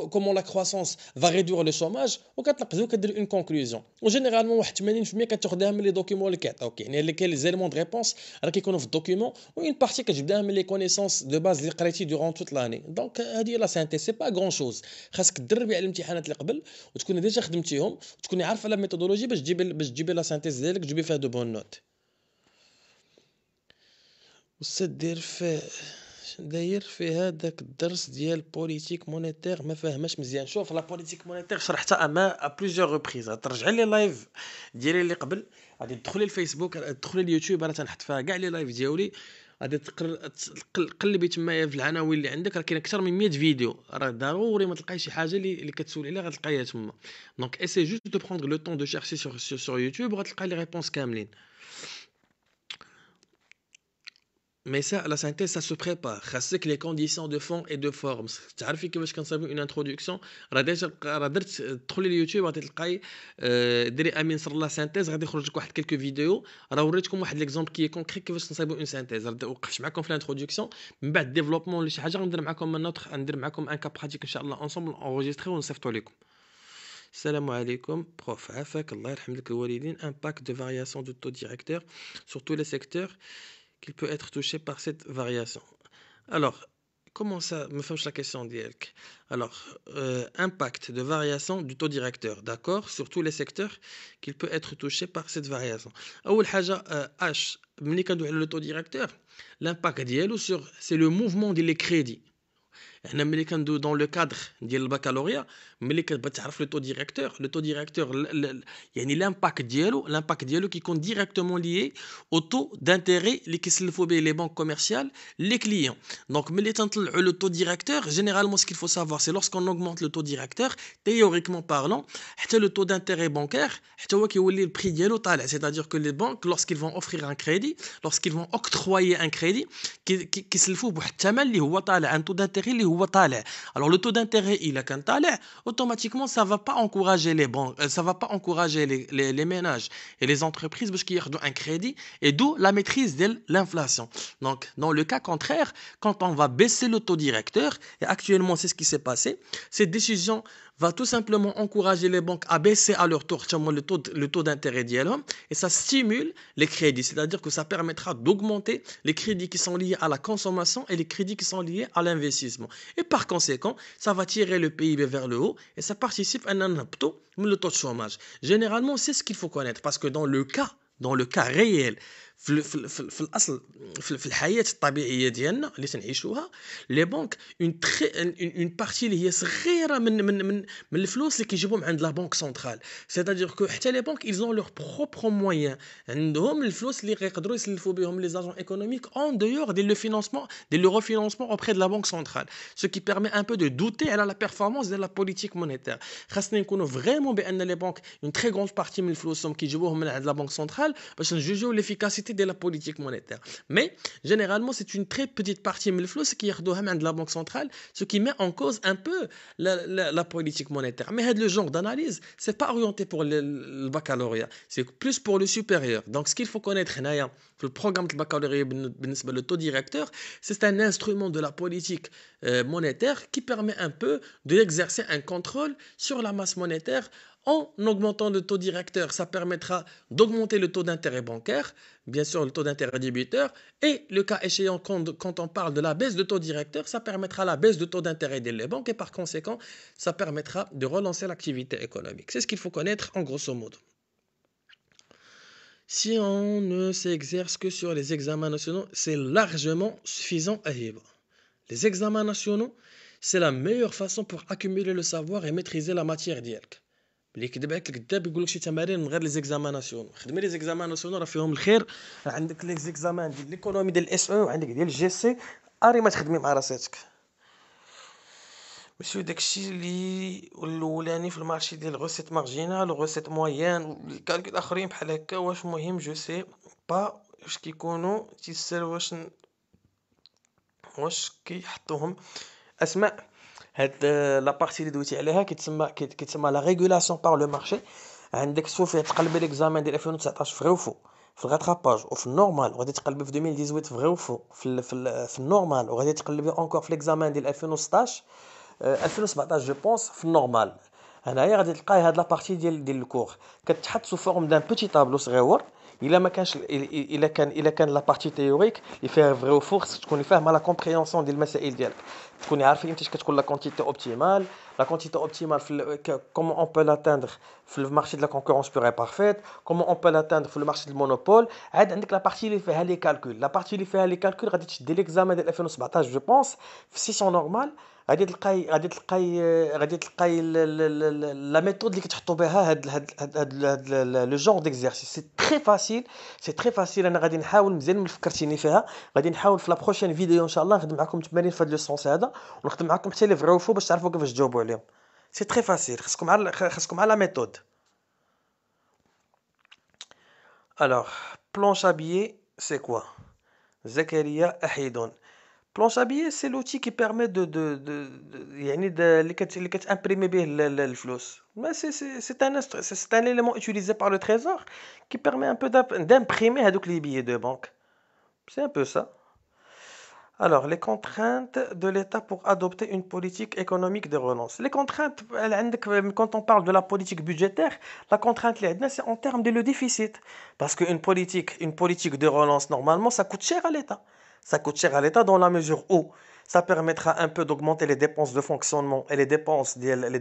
كومون لا كرواسونس فا ريدوير لو شوماج، وكتنقصي وكدير اون كونكلوزيون. وجينيرالمون واحد 80% كتاخدها من لي دوكيومون اللي كيعطيوك، يعني اللي كاين لي زيليمون دو ريبونس راه كيكونوا في الدوكيومون، وين بارتي كتبداها من لي كونيسونس دو باز اللي قريتي دورون توت لاني. دونك هذه هي لا سانتي، سي با غون شوز. خاصك تدربي على الامتحانات اللي قبل وتكوني ديجا خدمتيهم وتكوني عارفه لا ميثودولوجي باش تجيبي لا سانتيز ديالك تجيبي فيها دو بون نوت. واستاذ داير في هذاك الدرس ديال بوليتيك مونيتير ما فاهماش مزيان. شوف لا بوليتيك مونيتير شرحتها ا بليزيور ريبريز. ترجع لي لايف ديالي اللي قبل، غادي تدخلي الفيسبوك، تدخلي اليوتيوب، انا تنحط فيها كاع لي لايف ديالي. غادي تقلبي تمايا في العناوين اللي عندك، راه كاين اكثر من 100 فيديو. راه ضروري ما تلقاي شي حاجه اللي كتسول عليها غتلقايها تما. دونك اسي جوست دو بروندر لو طون دو شيرشي سور يوتيوب وغتلقاي لي ريبونس كاملين. Mais ça, la synthèse, ça se prépare. خاصك les conditions de fond et de forme. تعرفي كيفاش كنصايبوا une introduction؟ راه درت تدخلي اليوتيوب غادي تلقاي ديري امين صر الله سانتيز، غادي يخرج لك واحد كلكو فيديو. راه وريتكم واحد ليكزومبل كي كونكري كيفاش نصايبوا اون سانتيز. راه وقفت معكم في الانتروداكسيون، من بعد ديفلوبمون ولا شي حاجه غندير معكم ندير معكم ان كا براتيك ان شاء الله اونصومبل انغيستري ونصيفطوا لكم. السلام عليكم بروف، عافاك الله يرحم لك الوالدين. impact de variation du taux directeur sur tous les secteurs qu'il peut être touché par cette variation. Alors, comment ça me fait la question d'IELK? Alors, impact de variation du taux directeur, d'accord, sur tous les secteurs qu'il peut être touché par cette variation. أول حاجة H, ملي كندويو على le taux directeur, l'impact ديالو sur c'est le mouvement des crédits. حنا ملي كندويو دون لو كادر ديال البكالوريا، ملي كتبغي تعرف لو تو ديريكتور يعني لامباكت ديالو كيكون ديريكتومون ليي او تو دانتيري اللي كيسلفوا به لي بانك كوميرسيال لي كليون. دونك ملي تنطلعوا لو تو ديريكتور جينيرالمون سكيل فو سافوار سي لورسكون اوغمونت لو تو ديريكتور تhéoriquement بارلون حتى لو تو دانتيري بانكير حتى هو كيولي البري ديالو طالع. سيتادير كو لي بانك لورسكيل فون اوفرير ان كريدي، لورسكيل فون اوكترويي ان كريدي كيسلفوه بواحد الثمن اللي هو طالع، ان تو دانتيري اللي هو طالع. Alors le taux d'intérêt il a كان طالع automatiquement ça va pas encourager les banques, ça va pas encourager les ménages et les entreprises باش كياخذوا un crédit, et d'où la maîtrise de l'inflation. Donc dans le cas contraire, quand on va baisser le taux directeur, et actuellement c'est ce qui s'est passé, cette décision va tout simplement encourager les banques à baisser à leur tour le taux d'intérêt d'IELHOM, et ça stimule les crédits, c'est-à-dire que ça permettra d'augmenter les crédits qui sont liés à la consommation et les crédits qui sont liés à l'investissement. Et par conséquent, ça va tirer le PIB vers le haut et ça participe à un taux de chômage. Généralement, c'est ce qu'il faut connaître, parce que dans le cas réel, في الاصل في الحياه الطبيعيه ديالنا اللي تنعيشوها لي بنك اون بارتي اللي هي صغيره من الفلوس اللي كيجيبهم عند لا بنك سنترال. سيتادير كو حتى لي بنك ils ont leur propre moyen، عندهم الفلوس اللي يقدروا يسلفوا بهم لي زاجون ايكونوميك en dehors de le financement de le refinancement auprès de la banque centrale، ce qui permet un peu de douter à la performance de la politique monétaire. خاصنا نكونوا فريمون بان لي بنك une très grande partie من فلوسهم كيجيبوهم من عند لا بنك سنترال باش نجوجيو l'efficacité de la politique monétaire. Mais généralement c'est une très petite partie من الفلوس qui ياخذوها من عند la banque centrale، ce qui met en cause un peu la politique monétaire. Mais هذا le genre d'analyse c'est pas orienté pour le baccalauréat، c'est plus pour le supérieur. Donc ce qu'il faut connaître هنايا في البروغرام de baccalauréat بالنسبه le taux directeur c'est un instrument de la politique monétaire qui permet un peu d'exercer un contrôle sur la masse monétaire. En augmentant le taux directeur, ça permettra d'augmenter le taux d'intérêt bancaire, bien sûr le taux d'intérêt débiteur, et le cas échéant, quand on parle de la baisse de taux directeur, ça permettra la baisse de taux d'intérêt des banques et par conséquent, ça permettra de relancer l'activité économique. C'est ce qu'il faut connaître en grosso modo. Si on ne s'exerce que sur les examens nationaux, c'est largement suffisant à vivre. Les examens nationaux, c'est la meilleure façon pour accumuler le savoir et maîtriser la matière ديالك. اللي كذب عليك الكذاب يقول لك شي تمارين من غير لي زيكزامان ناسيونال. خدمي لي زيكزامان ناسيونال راه فيهم الخير. عندك لي زيكزامان ديال ليكونومي ديال الاس او وعندك ديال الجي سي، اري ما تخدمي مع راساتك. مسيو داكشي اللي الاولاني في المارشي ديال غوسيت مارجينال وغوسيت موين الكالكول الاخرين بحال هكا واش مهم جو سي با واش كيكونوا تيسالوا واش كيحطوهم اسماء. هاد لا بارتي اللي دويتي عليها كيتسمى لا ريغولاسيون بار لو مارشي. عندك سوف تقلبي ليكزامان ديال 2019 فري وفو في الغاتراباج وفي النورمال، وغادي تقلبي في 2018 فري وفو في النورمال، وغادي تقلبي اونكور في ليكزامان ديال 2016 2017 جو بونس في النورمال. هنايا غادي تلقاي هاد لا بارتي ديال الكور كتحط سو فورم دان بوتي طابلو صغيور. الا ما كانش الا كان لا بارتي تيوريك اللي فيها فري وفو خصك تكوني فاهمه لا كومبريهنسيون ديال المسائل ديالك، تكوني عارفه امتى كتكون لا كونتيتي اوبتيمال. لا كونتيتي اوبتيمال كومون اون بو لاتاندر في المارشي دو لا كونكورونس بور اي بارفيت، كومون اون بو لاتاندر في المارشي دو مونوبول. عاد عندك لا بارتي اللي فيها لي كالكول. لا بارتي اللي فيها لي كالكول غادي تشدي ليكزامان ديال 2017 جو بونس في سيسيون نورمال. غادي تلقاي لا ميثود اللي كتحطوا بها هاد لو جونغ ديكزيرسيس. سي تري فاسيل. انا غادي نحاول مزيان من فكرتيني فيها، غادي نحاول في لا بروشين فيديو ان شاء الله نخدم معكم تمارين في هاد لو سونس هذا، ونخدم معكم حتى لي فري وفو باش تعرفوا كيفاش تجاوبوا عليهم. سي تري فاسيل، خاصكم على لا ميثود. الوغ بلونش ابيي سي كوا زكريا احيدون. بلونش ابيي سي لوتي كي بيرمي يعني اللي كتامبريمي به الفلوس. ما سي ان élément utilisé par le trésor qui permet un peu d'imprimer هذوك les billets de banque. C'est un peu ça. Alors, les contraintes de l'État pour adopter une politique économique de relance. Les contraintes, quand on parle de la politique budgétaire, la contrainte, c'est en termes de le déficit. Parce qu'une politique de relance, normalement, ça coûte cher à l'État. Ça coûte cher à l'État dans la mesure où ça permettra un peu d'augmenter les dépenses de fonctionnement et les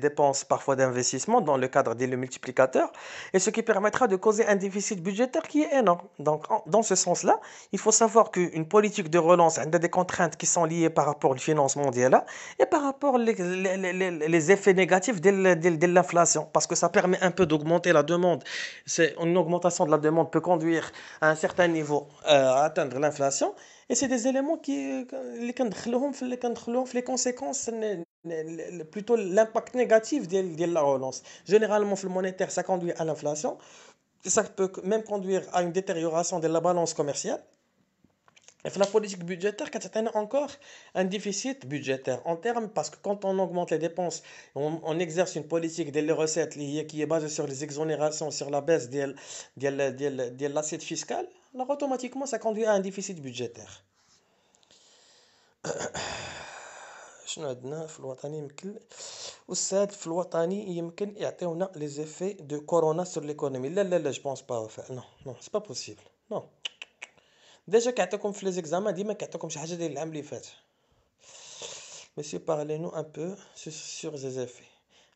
dépenses parfois d'investissement dans le cadre des multiplicateurs, et ce qui permettra de causer un déficit budgétaire qui est énorme. Donc, dans ce sens-là, il faut savoir qu'une politique de relance a des contraintes qui sont liées par rapport au financement mondial et par rapport les effets négatifs de l'inflation, parce que ça permet un peu d'augmenter la demande. Une augmentation de la demande peut conduire à un certain niveau à atteindre l'inflation. Et c'est des éléments qui كندخلوهم في les conséquences plutôt l'impact négatif de la relance. Généralement, le monétaire, ça conduit à l'inflation. Ça peut même conduire à une détérioration de la balance commerciale. Et la politique budgétaire, on a encore un déficit budgétaire en termes, parce que quand on augmente les dépenses, on exerce une politique de les recettes qui est basée sur les exonérations, sur la baisse de l'assiette fiscale. Alors automatiquement, ça conduit à un déficit budgétaire. شنو عندنا في الوطني يمكن أستاذ في الوطني يمكن يعطيونا لي زيفي دو كورونا سور ليكونومي؟ لا جو بونس با نو سي با بوسيبل. نو ديجا كيعطيكم في لي زيكزامان ديما كيعطيكم شي حاجه ديال العام اللي فات. مسيو بارلي نو ان بو سور زي زيفي.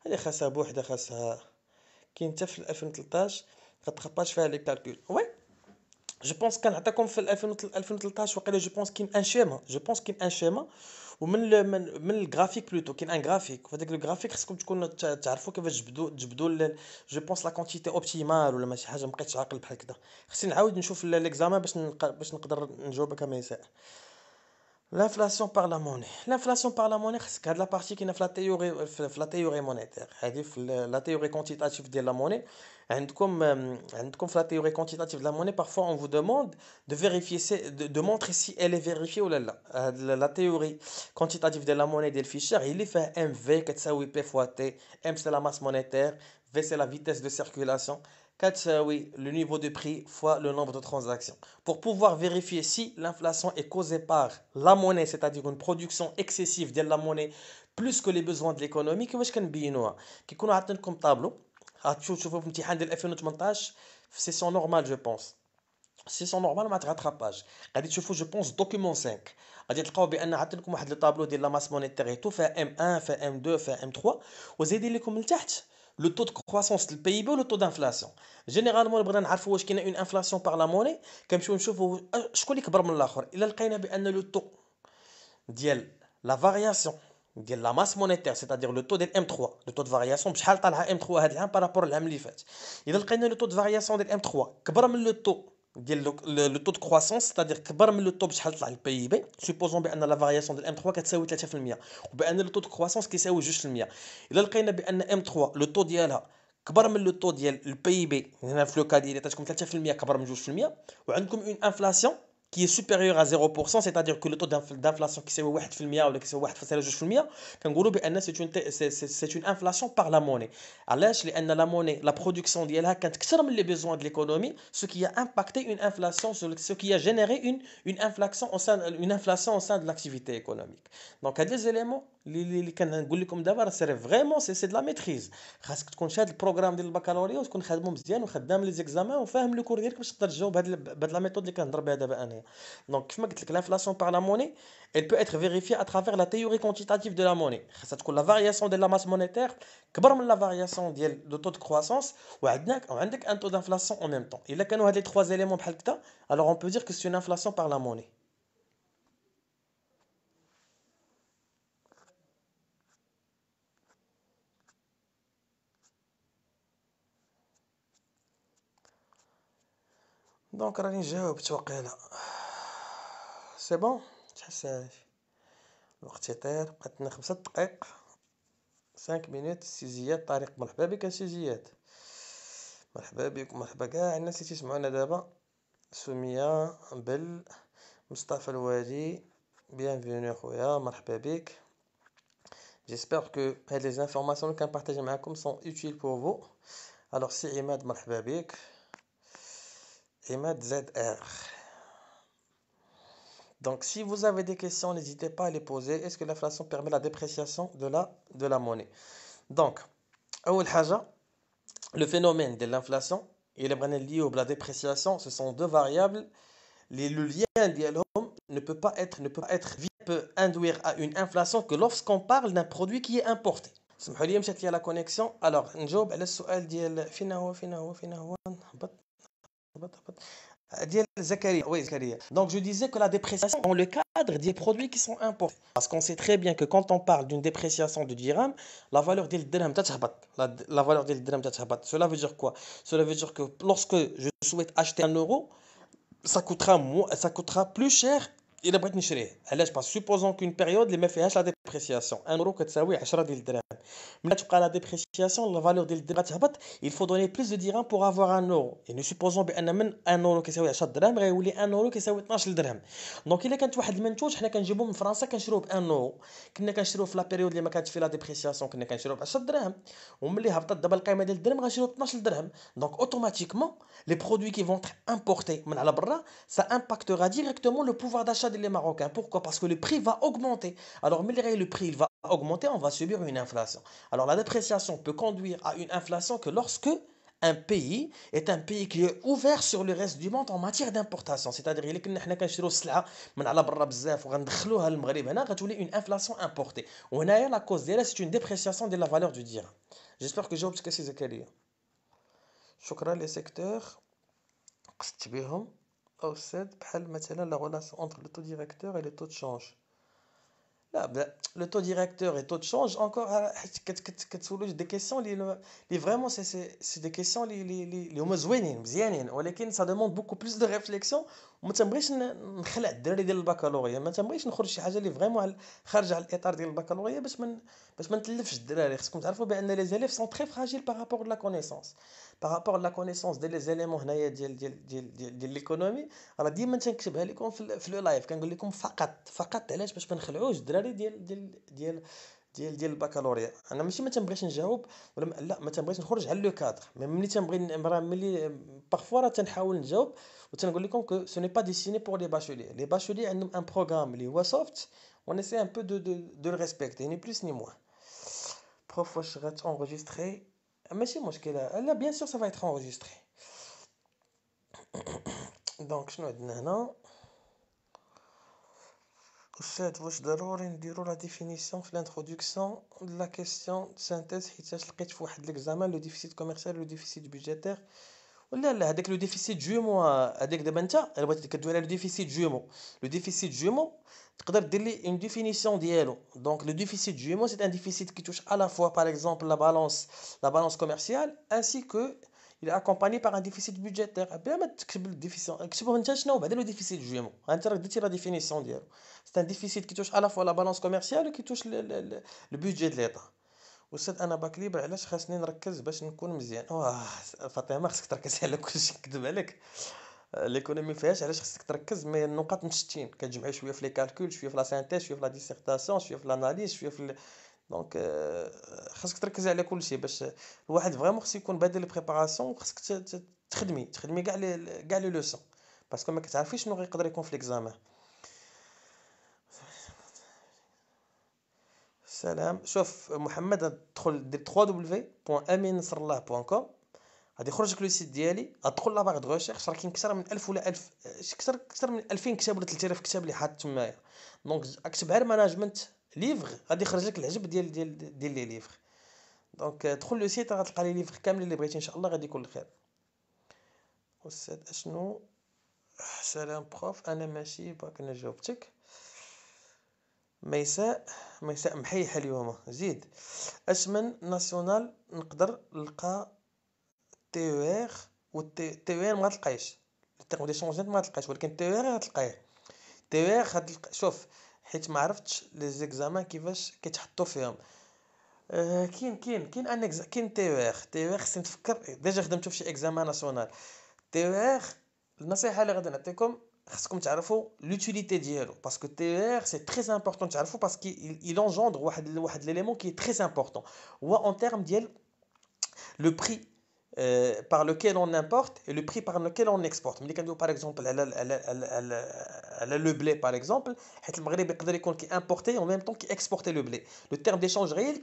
هذه خاصها بوحدها، خاصها كاين حتى في 2013 كتخباش فيها لي كالكول. وي جو بونس كنعطيكم في 2013 وقيلا جو بونس كاين ان شيما ومن من الجرافيك بلوتو كاين ان جرافيك وفي الجرافيك خصكم تكونوا تعرفوا كيفاش تجبدوا جو بونس لا كونتيتي اوبتيمال ولا ماشي حاجه مابقيتش عاقل بحال كذا. خصني نعاود نشوف ليكزامان باش نقدر نجاوبك مسائل. L'inflation par la monnaie. L'inflation par la monnaie, c'est la partie qui est la théorie monétaire. La théorie quantitative de la monnaie. Comme la théorie quantitative de la monnaie, parfois on vous demande de vérifier, de montrer si elle est vérifiée ou là. La théorie quantitative de la monnaie des fichiers, il fait MV, P fois T. M c'est la masse monétaire, V c'est la vitesse de circulation. 4, oui, le niveau de prix fois le nombre de transactions. Pour pouvoir vérifier si l'inflation est causée par la monnaie, c'est-à-dire une production excessive de la monnaie, plus que les besoins de l'économie, كيفاش كنبينوها كيكونوا عاطينكم طابلو تشوفوا في الامتحان ديال 2018 في سيسيون نورمال جو بونس سيسيون نورمال مع rattrapage غادي تشوفوا جو بونس دوكيومون 5 غادي تلقاو بان عاطينكم واحد لو طابلو ديال لا ماس مونيتير تو فيها ام 1 فيها ام 2 فيها ام 3 وزايدين لكم لتحت le taux de croissance du PIB ou le taux d'inflation. Généralement, بغينا نعرفوا واش كاينه une inflation par la monnaie كنمشيو نشوفوا شكون اللي كبر من الاخر. الا لقينا بان le taux ديال la variation ديال la masse monétaire, c'est-à-dire le taux ديال M3, le taux de variation بشحال طالعه M3 هذا العام بارابور العام اللي فات. الا لقينا le taux de variation ديال M3 كبر من le taux ديال le taux de croissance, c'est-à-dire كبر من le taux بشحال طلع البي بي, supposons بان la variation ديال M3 كتساوي 3% وبان le taux de croissance كيساوي 2%. الا لقينا بان M3 le taux ديالها كبر من le taux ديال البي بي, هنا في لو كا ديال عطاتكم 3% كبر من 2%, وعندكم une inflation qui est supérieur à 0%, c'est-à-dire que le taux d'inflation qui est 1% ou qui est 1,2%, c'est une inflation par la monnaie. Alors, la monnaie, la production ديالها كانت أكثر من les besoins de l'économie, ce qui a impacté une inflation, ce qui a généré une inflation au sein de l'activité économique. Donc, il y a des éléments اللي كنقول لكم دابا سي فريمون سي دو لا ميتريز. خاصك تكون شاد البروغرام ديال البكالوريا وتكون خادمو مزيان وخدام لي زيكزامان وفاهم لو كور ديالك باش تقدر تجاوب بهاد لا ميثود اللي كنهضر بها دابا انايا. دونك كيف ما قلت لك l'inflation par la monnaie elle peut être vérifiée à travers la théorie quantitative de la monnaie. خاصها تكون la variation de la masse monétaire كبر من la variation ديال le taux de croissance وعندك un taux d'inflation en même temps. الا كانوا هاد لي 3 éléments بحال كدا alors on peut dire que c'est une inflation par la monnaie. دونك راني جاوبت وقيلا سي بون. شحال الوقت يطير بقات لنا 5 دقائق 5 مينوت. سي زياد طارق مرحبا بك سي زياد. مرحبا بك مرحبا كاع الناس اللي تسمعونا دابا. سمية بل مصطفى الوالي بيانفيني خويا مرحبا بك. جيسبر كو هاد لي زانفورماسيون اللي كنبارطاجي معاكم سون اوتيل بور فو. الوغ سي عماد مرحبا بك. عماد زد ار. Donc, si vous avez des questions, n'hésitez pas à les poser. Est-ce que l'inflation permet la dépréciation de la monnaie? Donc, أول حاجة, le phénomène de l'inflation et le lié à la dépréciation, ce sont deux variables. Le lien ديالهم ne peut pas être peut induire à une inflation que lorsqu'on parle d'un produit qui est importé. سمحوا لي مشات لي la connexion. Alors, نجاوب على السؤال ديال فين هو هبط ديال زكريا. Oui, Zakaria. Donc je disais que la dépréciation dans le cadre des produits qui sont importés. Parce qu'on sait très bien que quand on parle d'une dépréciation du dirham, la valeur du dirham تتهبط. La valeur du dirham تتهبط. Cela veut dire quoi? Cela veut dire que lorsque je souhaite acheter un euro, ça coûtera plus cher إلا بغيت نشريه. علاش؟ parce supposons qu'une période اللي ما فيهاش la dépréciation 1 euro كتساوي 10 ديال الدرهم. ملي تبقى la dépréciation la valeur ديال الدرهم تهبط, il faut donner plus de dirhams pour avoir 1 euro. يعني supposons بان من 1 euro كيساوي 10 درهم غيولي 1 euro كيساوي 12 درهم. دونك الا كانت واحد المنتوج حنا كنجيبوه من فرنسا كنشروه ب 1 euro, كنا كنشروه في لا بيريود اللي ما كانتش فيه la dépréciation كنا كنشروه ب 10 درهم, وملي هبطت دابا القيمه ديال الدرهم غنشروه ب 12 درهم. دونك automatiquement les produits qui vont être importés من على برا, ça impactera directement le pouvoir d'achat des Marocains. Pourquoi? Parce que le prix va augmenter. Alors, le prix il va augmenter, on va subir une inflation. Alors, la dépréciation peut conduire à une inflation que lorsque un pays est un pays qui est ouvert sur le reste du monde en matière d'importation. C'est-à-dire إلا كنا حنا كنشريو السلعة من على برا بزاف وغندخلوها للمغرب هنا غتولي une inflation importée. وهنايا la cause ديالها c'est une dépréciation de la valeur du dirham. J'espère que جاوبتك سي زكريا. شكرا لي سيكتور قصدت بهم. أو سد بحال مثلا la relation entre le taux directeur et les taux de change. لا بلا لو تو ديريكتور اي تو تشونج انكور حيت كتسولو des questions اللي فريمون سي دي questions اللي هما زوينين مزيانين ولكن سا دوموند بوكو بلوس دو ريفليكسيون وما تنبغيش نخلع الدراري ديال البكالوريا ما تنبغيش نخرج شي حاجه اللي فريمون خارجه على الاطار ديال البكالوريا باش ما نتلفش الدراري خصكم تعرفوا بان لي زيليف سون تري فراجيل بارابور لا كونيسونس بارابور لا كونيسونس ديال لي زيليمون هنايا ديال ليكونومي راه ديما تنكتبها لكم في لو لايف كنقول لكم فقط علاش باش ما نخلعوش الدراري ديال البكالوريا انا ماشي ما تنبغيش نجاوب ولا لا ما تنبغيش نخرج على لو كادر مي ملي تنبغي راه ملي بارفوا راه تنحاول نجاوب وتنقول لكم كو سو ني با ديسيني بور لي باشولي عندهم ان بروغرام اللي هو سوفت on essaie un peu de le respecter ni plus ni moins prof واش غتونغيستري ماشي مشكله لا بيان سور ça va être enregistré دونك شنو عندنا هنا أستاذ واش ضروري نديرو لا ديفينيسيون في الانتروداكسيون لا كيسيون سانتيز حيتاش لقيت في واحد ليكزامان لو ديفيسيت كوميرسيال لو ديفيسيت بودجيتير ولا هذاك لو ديفيسيت جومو هذاك دابا انت الا بغيتي كدوي على لو ديفيسيت جومو لو ديفيسيت جومو تقدر دير لي اون ديفينيسيون ديالو دونك لو ديفيسيت جومو سي ان ديفيسيت qui touche à la fois par exemple la balance commerciale ainsi que il est accompagné par un déficit budgétaire بلا ما تكتب الديفيسيون اكتبوه انت شنو بعدا لو ديفيسيت جومو انت راك درتي لا ديفينيسيون ديالو سي ان ديفيسيت qui touche à la fois la balance commerciale et qui touche le budget de l'État استاذ انا باك ليبر علاش خاصني نركز باش نكون مزيان فاطمه خصك تركز على كلشي نكذب عليك ليكونومي فيهاش علاش خصك تركز مي النقاط مشتين كتجمع شويه في لي كالكول شويه في لا سانتيز شويه في لا ديسيرتاسيون شويه في لاناليز شويه في دونك خاصك تركز على كلشي باش الواحد فريمون خصو يكون بادئ البريباراسيون وخصك تخدمي كاع لي لوسون باسكو ما كتعرفيش شنو غيقدر يكون في ليكزامان سلام شوف محمد تدخل دير www.aminnsrallah.com غادي يخرج لك لو سيت ديالي ادخل لا باغ دو ريشيرش راه كاين اكثر من 1000 ولا 1000 اكثر من 2000 كتاب ولا 3000 كتاب اللي حاط تمايا دونك اكتب غير ماناجمنت ليفغ غادي يخرج لك العجب ديال لي ليفغ دونك دخل لو سيت غتلقى لي ليفغ كاملين اللي بغيتي ان شاء الله غادي يكون الخير استاذ اشنو سلام بروف انا ماشي باك انا جاوبتك ميساء محيحه اليوم زيد اش من ناسيونال نقدر نلقى تي او ار و تي او ار ما تلقايش التيرم دي شونجمنت ما تلقايش ولكن تي او ار غتلقايه تي او ار شوف حيت ما عرفتش لي زيكزامان كيفاش كيتحطوا فيهم كاين كاين تي او ار خصني نتفكر ديجا خدمته في شي اكزامان ناسيونال تي او ار النصيحه اللي غادي نعطيكم خصكم تعرفوا لوتيليتي ديالو باسكو تي او ار سي تري امبورطون تعرفوا باسكو il engendre واحد ليليمون كي تري امبورطون هو اون تيرم ديال le prix par lequel on importe et le prix par lequel on exporte ملي كندويو par exemple على le blé par exemple حيت المغرب يقدر يكون كي امبورتي en même temps كي اكسبورتي le blé le terme d'échange réel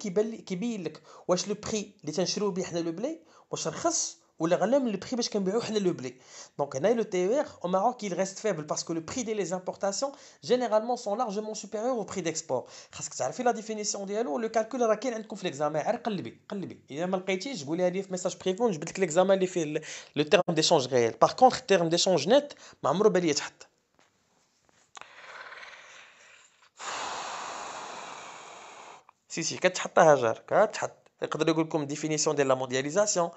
كيبين لك واش le prix اللي تنشريو به حنا le blé واش رخص ولا غلا من البري باش كنبيعو حنا لو بلي دونك هنا لو تي او ار au Maroc il reste faible parce que le prix des importations généralement sont largement supérieurs au prix d'export خاصك تعرفي لا ديفينيسيون ديالو لو كالكول راه كاين عندكم في ليكزامان غير قلبي الا ما لقيتيش قوليها لي في ميساج بريفي ونجبد لك ليكزامان اللي فيه لو تيرم ديشونج ريال باغ كونطخ التيرم ديشونج نت ما عمرو بالي يتحط سي كتحط هاجر كتحط يقدر يقول لكم ديفينيسيون ديال لا موندياليزاسيون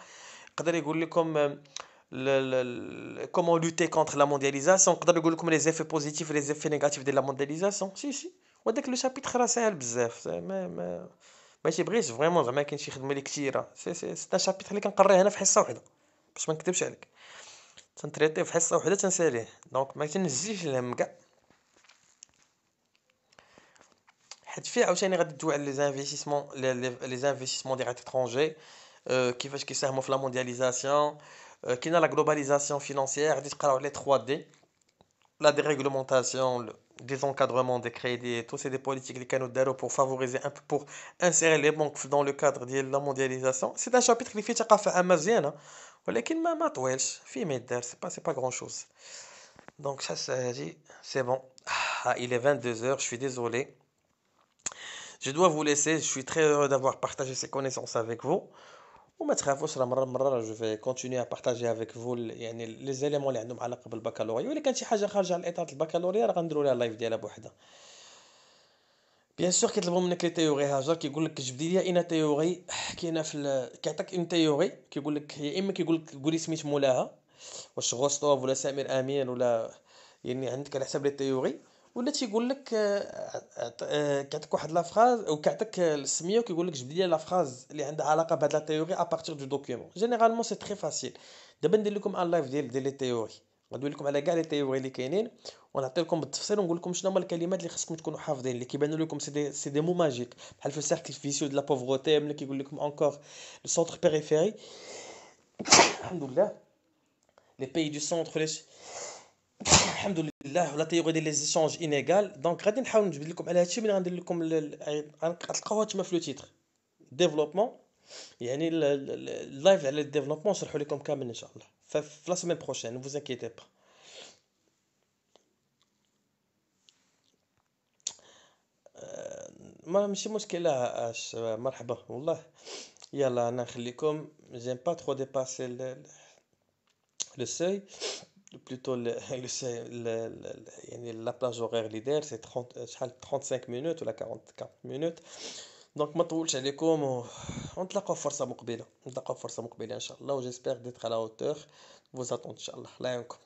يقدر يقول لكم comment lutter contre la mondialisation يقدر يقول لكم les effets positifs et les effets négatifs de la mondialisation سي وداك لو شابيتر راه ساهل بزاف ما ماشي بغيتش فريمون زعما كاين شي خدمه اللي كثيره سي شابيتر اللي كنقريه هنا في حصه واحده باش ما نكذبش عليك تنتريطيه في حصه واحده تنساليه دونك ما تنزليش الهم كاع حيت فيه عاوتاني غادي تدوي على لي زانفيستيسمون ديال اترونجي كيفاش كيساهموا في لا موندياليزاسيون كاينه لا غلوباليزاسيون فينانسيير غادي تقراو على 3 دي la déréglementation, le désencadrement des crédits, tout c'est des politiques qui nous donnent pour favoriser un peu, pour insérer les banques dans le cadre de la mondialisation. C'est un chapitre qui fait ثقافة عامة مزيانة ولكن ما طويلش فيه ما يدار c'est pas grand chose. Donc ça c'est bon. Il est 22h, je suis désolé. Je dois vous laisser, je suis très heureux d'avoir partagé ces connaissances avec vous. وما تخافوش راه مرة جو في كونتينيو ا بارطاجي افيك فو يعني لي زيليمون اللي عندهم علاقه بالبكالوريا، ولا كان شي حاجه خارجه على الاطار البكالوريا راه غنديروا لها لايف ديالها بوحدها. بيان سور كيطلبوا منك لي تيوري هاجر، كيقول لك جبدي لي اين تيوري كاينه كيعطيك اون تيوري، كيقول لك يا اما كيقول لك قولي سميت مولاها، واش غوستوف ولا سمير امين ولا يعني عندك على حساب لي تيوري، ولا تيقول لك كيعطيك واحد لا فراز او كيعطيك السميه وكيقول لك جبد لي لا فراز اللي عندها علاقه بهاد لا تيوري ا بارتير دو دوكيومون. جينيرالمون سي تري فاسيل. دابا ندير لكم ان لايف ديال لي تيوري، غندوي لكم على كاع لي تيوري اللي كاينين، ونعطي لكم بالتفصيل ونقول لكم شنو هما الكلمات اللي خصكم تكونوا حافظين، اللي كيبانوا لكم سي دي مو ماجيك، بحال في السيركل فيسيو دو لا بوفرتي، ملي كيقول لكم انكور لو سونتر بيريفيري. الحمد لله لي بيي دو سونتر ليش الحمد لله، ولا تيغي ديال لي زيشونج انيغال. دونك غادي نحاول نجبد لكم على هادشي، ملي غندير لكم غتلقاوها تما في لو تيتر ديفلوبمون، يعني اللايف على الديفلوبمون نشرحوا لكم كامل ان شاء الله في لا سيمين بروشين، نو فوز انكيتي با. ما ماشي مشكله مرحبا والله. يلا انا نخليكم، جيم با ترو ديباسي لو سوي بلوتو لو سوي يعني لا بلاج اورير اللي داير سي 30 شحال 35 مينوت ولا 40 مينوت. دونك ما طولش عليكم ونتلاقاو في فرصه مقبله، ان شاء الله، وجيسبر ديتر على اوتور. فوز اتون ان شاء الله. الله يعاونكم.